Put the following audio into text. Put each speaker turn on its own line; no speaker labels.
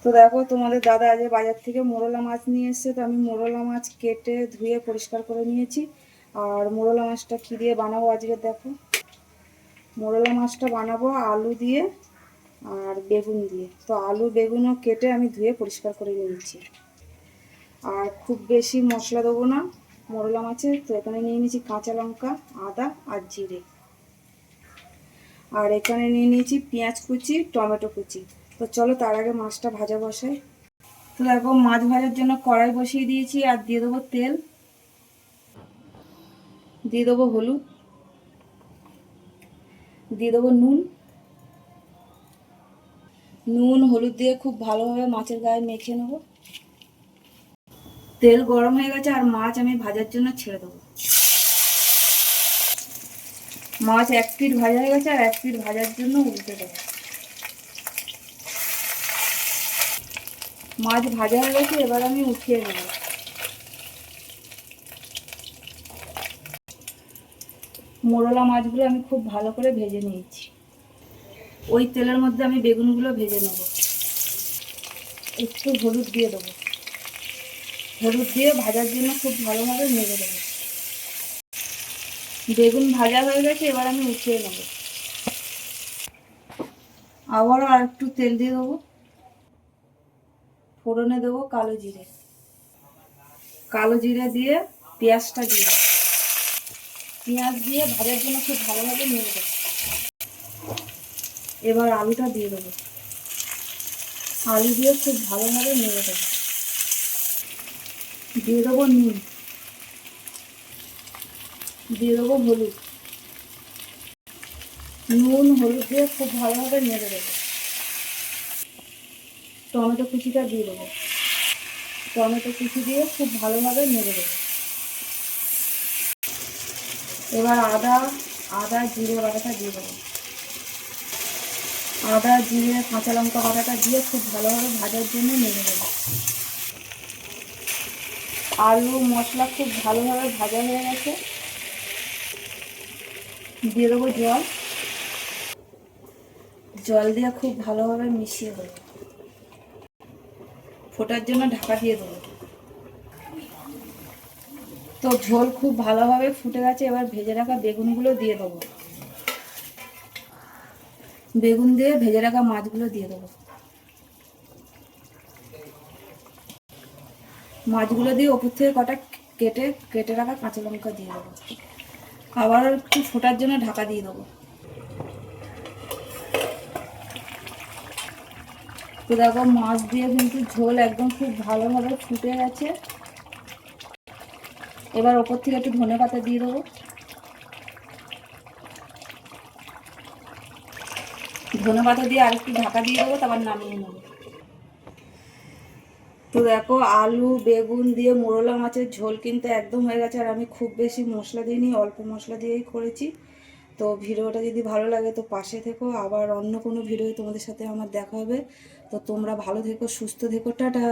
তো দেখো তোমাদের দাদা আজ বাজার থেকে মোরলা মাছ নিয়ে এসেছে। তো আমি মোরলা মাছ কেটে ধুয়ে পরিষ্কার করে নিয়েছি। আর মোরলা মাছটা কী দিয়ে বানাবো আজকে দেখো। মোরলা মাছটা বানাবো আলু দিয়ে আর বেগুন দিয়ে। তো আলু বেগুনও কেটে আমি ধুয়ে পরিষ্কার করে নিয়েছি। আর খুব বেশি মশলা দেবো না মোরলা মাছে। তো এখানে নিয়ে নিয়েছি কাঁচা লঙ্কা, আদা আর জিরে। আর এখানে নিয়ে নিয়েছি পেঁয়াজ কুচি, টমেটো কুচি। তো চলো তার আগে মাছটা ভাজা বসাই। তো দেখো মাছ ভাজার জন্য কড়াই বসিয়ে দিয়েছি। আর দিয়ে দেবো তেল, দিয়ে দেবো হলুদ, দিয়ে দেবো নুন হলুদ দিয়ে খুব ভালোভাবে মাছের গায়ে মেখে নেব। তেল গরম হয়ে গেছে আর মাছ আমি ভাজার জন্য ছেড়ে দেবো। মাছ এক পিঠ ভাজা হয়ে গেছে আর এক পিঠ ভাজার জন্য উল্টে দেবো। মাছ ভাজা হয়ে গেছে, এবার আমি উঠিয়ে নেব। মোরলা মাছগুলো আমি খুব ভালো করে ভেজে নিয়েছি। ওই তেলের মধ্যে আমি বেগুনগুলো ভেজে নেব। একটু হলুদ দিয়ে দেবো। হলুদ দিয়ে ভাজার জন্য খুব ভালোভাবে নেড়ে দেবো। বেগুন ভাজা হয়ে গেছে, এবার আমি উঠিয়ে নেব। আবারও আর একটু তেল দিয়ে দেবো। ফোড়নে দেবো কালো জিরে। কালো জিরে দিয়ে পেঁয়াজটা দিয়ে দেবো। পেঁয়াজ দিয়ে ভাজার জন্য খুব ভালোভাবে নেড়ে দেবো। এবার আলুটা দিয়ে দেবো। আলু দিয়ে খুব ভালোভাবে নেড়ে দেবো। দিয়ে দেবো নুন, দিয়ে দেবো হলুদ। নুন হলুদ দিয়ে খুব ভালোভাবে নেড়ে দেবো। টমেটো কুচিটা দিয়ে দেবো। টমেটো কুচি দিয়ে খুব ভালোভাবে নেড়ে দেবো। এবার আদা জিরে বাটাটা দিয়ে দেবো। আদা জিরে কাঁচা লঙ্কা বাটাটা দিয়ে খুব ভালোভাবে ভাজার জন্য নেড়ে দেবো। আলু মশলা খুব ভালোভাবে ভাজা হয়ে গেছে। দিয়ে দেবো জল দিয়ে খুব ভালোভাবে মিশিয়ে দেবো। ফোটার জন্য ঢাকা দিয়ে দেবো। তো ঝোল খুব ভালোভাবে ফুটে গেছে, এবার ভেজে রাখা বেগুনগুলো দিয়ে দেবো। বেগুন দিয়ে ভেজে রাখা মাছগুলো দিয়ে দেবো। মাছগুলো দিয়ে ওপর থেকে কটা কেটে রাখা কাঁচা লঙ্কা দিয়ে দেবো। আবার একটু ফোটার জন্য ঢাকা দিয়ে দেবো। তো দেখো মাছ দিয়ে কিন্তু ঝোল একদম খুব ভালোভাবে ফুটে গেছে। এবার ওপর থেকে একটু ধনেপাতা দিয়ে দেবো। ধনেপাতা দিয়ে আরেকটু ঢাকা দিয়ে দেবো, তারপর নামিয়ে নেবো। তো দেখো আলু বেগুন দিয়ে মোরলা মাছের ঝোল কিন্তু একদম হয়ে গেছে। আর আমি খুব বেশি মশলা দিইনি, অল্প মশলা দিয়েই করেছি। তো ভিডিওটা যদি ভালো লাগে তো পাশে থেকো। আবার অন্য কোনো ভিডিও তোমাদের সাথে আমার দেখা হবে। তো তোমরা ভালো থেকো, সুস্থ থেকো, টাটা।